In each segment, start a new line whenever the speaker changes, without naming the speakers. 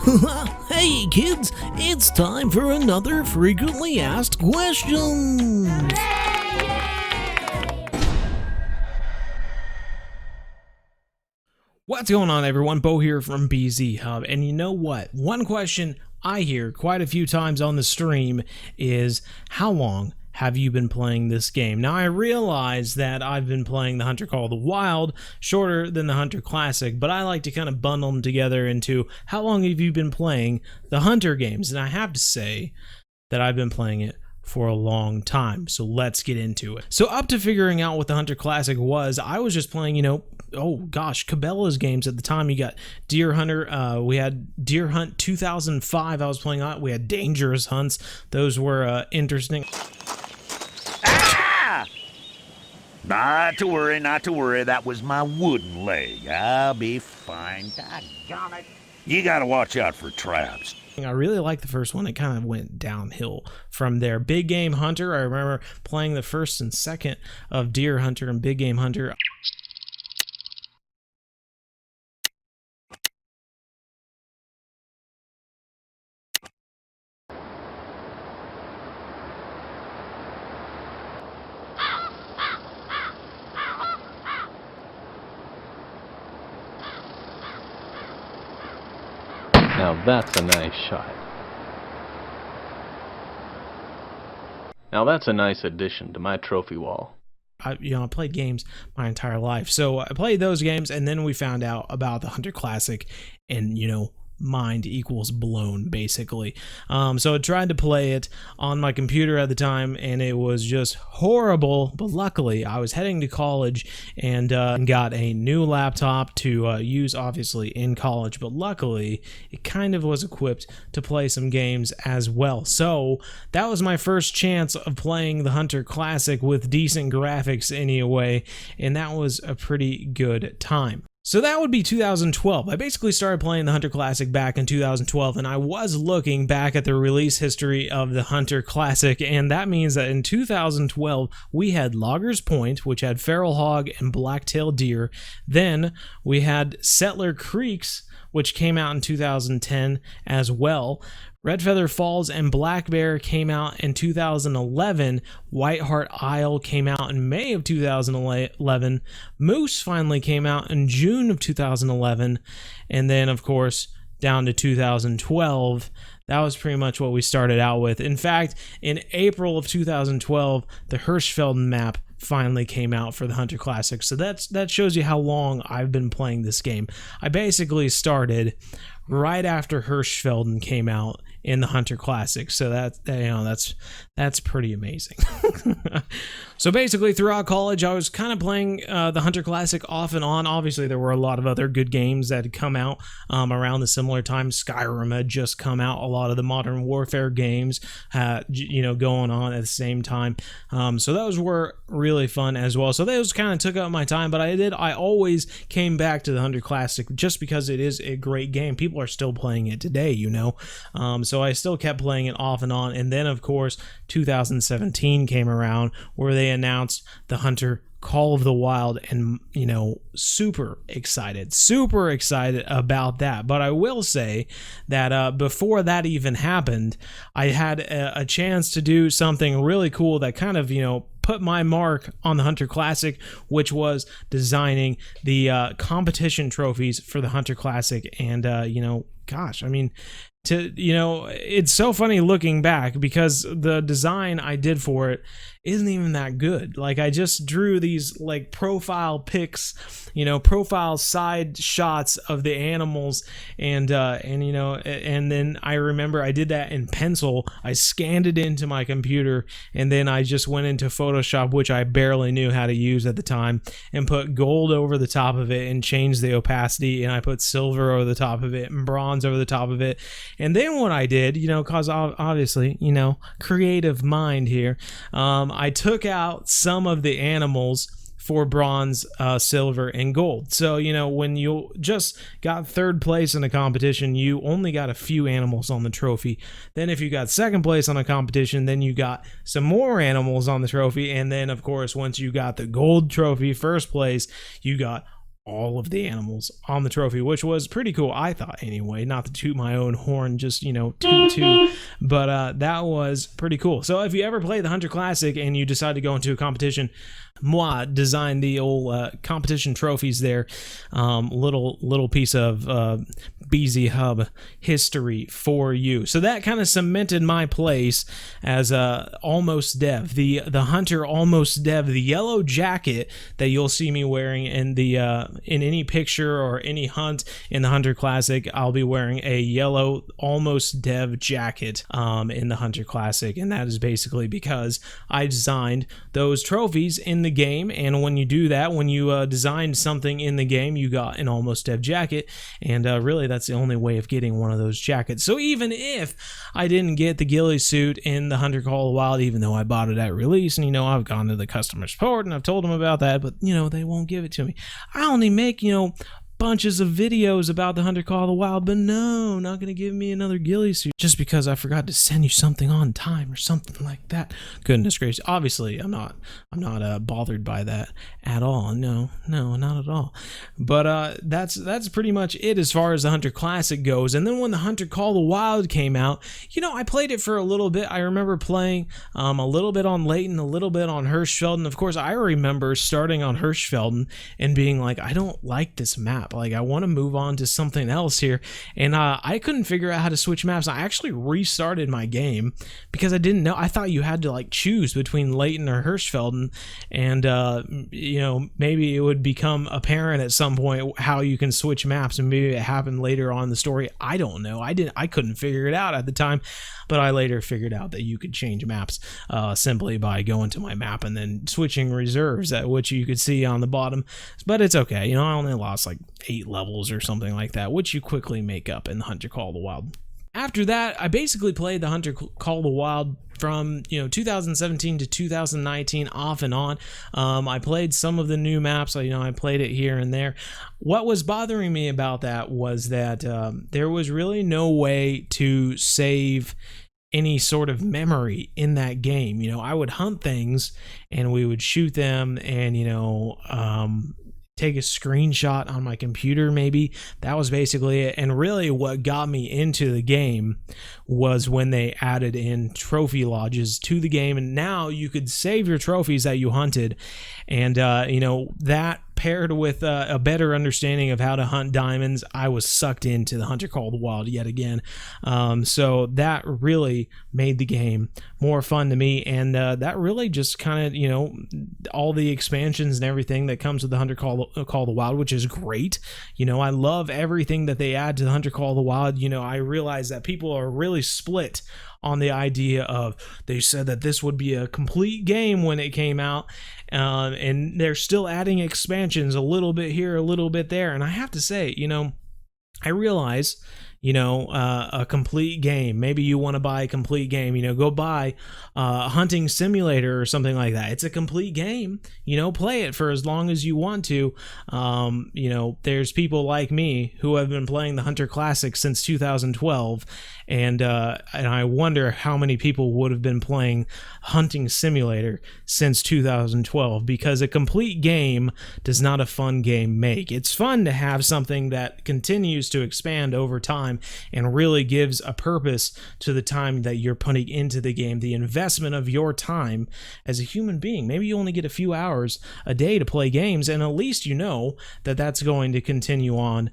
Hey kids, it's time for another frequently asked questions. What's going on, everyone? Bo here from BZ Hub, and you know what? One question I hear quite a few times on the stream is, how long have you been playing this game? Now, I realize that I've been playing the Hunter Call of the Wild shorter than the Hunter Classic, but I like to kind of bundle them together into how long have you been playing the Hunter games? And I have to say that I've been playing it for a long time, so let's get into it. So up to figuring out what the Hunter Classic was, I was just playing, Cabela's games at the time. You got Deer Hunter, we had Deer Hunt 2005, I was playing on. We had Dangerous Hunts, those were interesting.
Not to worry, that was my wooden leg. I'll be fine. Doggone it. You gotta watch out for traps.
I really liked the first one. It kind of went downhill from there. Big Game Hunter, I remember playing the first and second of Deer Hunter and Big Game Hunter.
Now that's a nice shot. Now that's a nice addition to my trophy wall.
I played games my entire life. So I played those games, and then we found out about the Hunter Classic, and mind equals blown, basically. So I tried to play it on my computer at the time, and it was just horrible. But luckily, I was heading to college and got a new laptop to use, obviously, in college. But luckily, it kind of was equipped to play some games as well. So that was my first chance of playing the Hunter Classic with decent graphics anyway, and that was a pretty good time. So that would be 2012. I basically started playing the Hunter Classic back in 2012, and I was looking back at the release history of the Hunter Classic, and that means that in 2012, we had Logger's Point, which had feral hog and black-tail deer. Then we had Settler Creeks, which came out in 2010 as well. Red Feather Falls and Black Bear came out in 2011. Whiteheart Isle came out in May of 2011. Moose finally came out in June of 2011. And then, of course, down to 2012. That was pretty much what we started out with. In fact, in April of 2012, the Hirschfelden map finally came out for the Hunter Classic. So that shows you how long I've been playing this game. I basically started right after Hirschfelden came out in the Hunter Classic, so that's pretty amazing. So basically, throughout college, I was kind of playing the Hunter Classic off and on. Obviously, there were a lot of other good games that had come out around the similar time. Skyrim had just come out. A lot of the Modern Warfare games, going on at the same time. So those were really fun as well. So those kind of took up my time, but I always came back to the Hunter Classic just because it is a great game. People are still playing it today, So I still kept playing it off and on. And then, of course, 2017 came around where they announced the Hunter Call of the Wild, and super excited about that. But I will say that before that even happened, I had a chance to do something really cool that kind of put my mark on the Hunter Classic, which was designing the competition trophies for the Hunter Classic. And it's so funny looking back because the design I did for it isn't even that good. Like, I just drew these like profile pics, profile side shots of the animals, and then I remember I did that in pencil. I scanned it into my computer, and then I just went into Photoshop, which I barely knew how to use at the time, and put gold over the top of it and changed the opacity, and I put silver over the top of it and bronze over the top of it. And then what I did, cause obviously, creative mind here, I took out some of the animals for bronze, silver, and gold. So, when you just got third place in a competition, you only got a few animals on the trophy. Then if you got second place on a competition, then you got some more animals on the trophy. And then, of course, once you got the gold trophy, first place, you got all of the animals on the trophy, which was pretty cool, I thought anyway. Not to toot my own horn, just, you know, toot, but that was pretty cool. So if you ever play the Hunter Classic and you decide to go into a competition, moi designed the old competition trophies there. Little piece of BZ Hub history for you. So that kind of cemented my place as almost dev, the Hunter almost dev, the yellow jacket that you'll see me wearing in the in any picture or any hunt in the Hunter Classic. I'll be wearing a yellow almost dev jacket in the Hunter Classic, and that is basically because I designed those trophies in the game. And when you do that, when you designed something in the game, you got an almost dev jacket, and really that's the only way of getting one of those jackets. So even if I didn't get the ghillie suit in the Hunter Call of the Wild, even though I bought it at release, and you know, I've gone to the customer support and I've told them about that, but you know, they won't give it to me. I only make, you know, bunches of videos about the Hunter Call of the Wild, but no, not gonna give me another ghillie suit just because I forgot to send you something on time or something like that. Goodness gracious. Obviously I'm not bothered by that at all. No, not at all. But that's pretty much it as far as the Hunter Classic goes. And then when the Hunter Call of the Wild came out, you know, I played it for a little bit. I remember playing a little bit on Layton, a little bit on Hirschfelden. Of course, I remember starting on Hirschfelden and being like, I don't like this map. Like, I want to move on to something else here. And I couldn't figure out how to switch maps. I actually restarted my game because I didn't know. I thought you had to like choose between Layton or Hirschfelden, and you know, maybe it would become apparent at some point how you can switch maps, and maybe it happened later on in the story. I don't know. I couldn't figure it out at the time, but I later figured out that you could change maps simply by going to my map and then switching reserves, at which you could see on the bottom. But it's okay. You know, I only lost like 8 levels or something like that, which you quickly make up in the Hunter Call of the Wild. After that, I basically played the Hunter Call of the Wild from, you know, 2017 to 2019 off and on. I played some of the new maps. You know, I played it here and there. What was bothering me about that was that there was really no way to save any sort of memory in that game. You know, I would hunt things and we would shoot them, and, you know, take a screenshot on my computer maybe. That was basically it. And really what got me into the game was when they added in trophy lodges to the game, and now you could save your trophies that you hunted. And you know, that paired with a better understanding of how to hunt diamonds, I was sucked into the Hunter Call of the Wild yet again. So that really made the game more fun to me, and that really just kind of, you know, all the expansions and everything that comes with the Hunter Call of the Wild, which is great. You know, I love everything that they add to the Hunter Call of the Wild. You know, I realize that people are really split on the idea of, they said that this would be a complete game when it came out, and they're still adding expansions a little bit here, a little bit there. And I have to say, you know, I realize, you know, a complete game, maybe you want to buy a complete game, you know, go buy a hunting simulator or something like that. It's a complete game, you know, play it for as long as you want to. You know, there's people like me who have been playing the Hunter Classic since 2012, and I wonder how many people would have been playing hunting simulator since 2012, because a complete game does not a fun game make. It's fun to have something that continues to expand over time and really gives a purpose to the time that you're putting into the game, the investment of your time as a human being. Maybe you only get a few hours a day to play games, and at least you know that that's going to continue on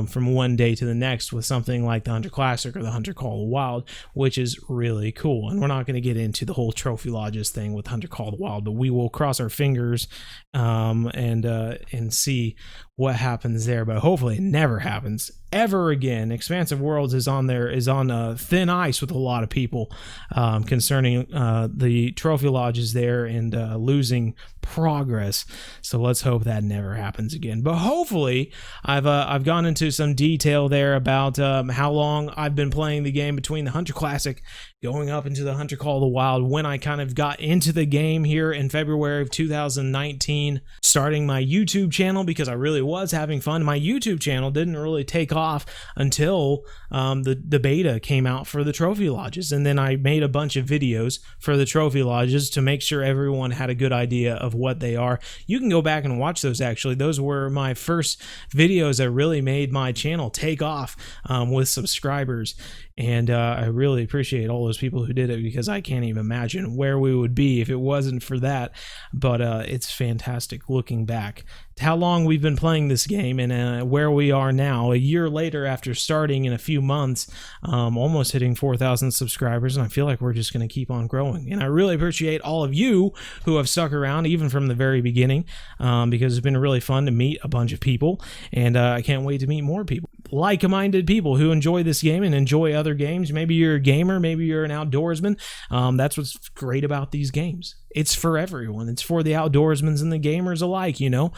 from one day to the next with something like the Hunter Classic or the Hunter Call of the Wild, which is really cool. And we're not going to get into the whole trophy lodges thing with Hunter Call of the Wild, but we will cross our fingers and see what happens there. But hopefully it never happens ever again. Expansive Worlds is on thin ice with a lot of people concerning the trophy lodges there and losing progress. So let's hope that never happens again. But hopefully I've gone into some detail there about how long I've been playing the game between the Hunter Classic going up into the Hunter Call of the Wild, when I kind of got into the game here in February of 2019, starting my YouTube channel because I really was having fun. My YouTube channel didn't really take off until the beta came out for the trophy lodges, and then I made a bunch of videos for the trophy lodges to make sure everyone had a good idea of what they are. You can go back and watch those. Actually, those were my first videos that really made my channel take off with subscribers. And I really appreciate all those people who did it, because I can't even imagine where we would be if it wasn't for that. But it's fantastic looking back to how long we've been playing this game, and where we are now, a year later after starting in a few months, almost hitting 4,000 subscribers, and I feel like we're just going to keep on growing. And I really appreciate all of you who have stuck around even from the very beginning, because it's been really fun to meet a bunch of people, and I can't wait to meet more people, like-minded people who enjoy this game and enjoy other games. Maybe you're a gamer, maybe you're an outdoorsman. That's what's great about these games. It's for everyone. It's for the outdoorsmen and the gamers alike, you know?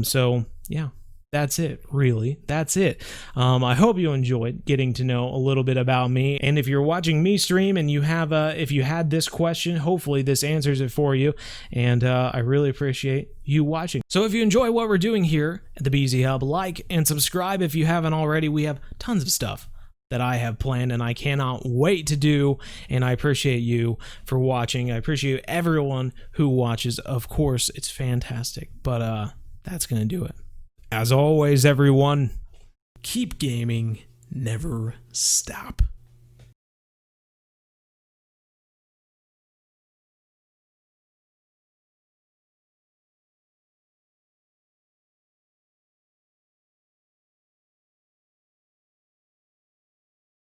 So yeah, that's it, really. That's it. I hope you enjoyed getting to know a little bit about me. And if you're watching me stream and you have if you had this question, hopefully this answers it for you. And I really appreciate you watching. So if you enjoy what we're doing here at the BZ Hub, like and subscribe if you haven't already. We have tons of stuff that I have planned and I cannot wait to do, and I appreciate you for watching. I appreciate everyone who watches. Of course, it's fantastic, but that's gonna do it. As always, everyone, keep gaming, never stop.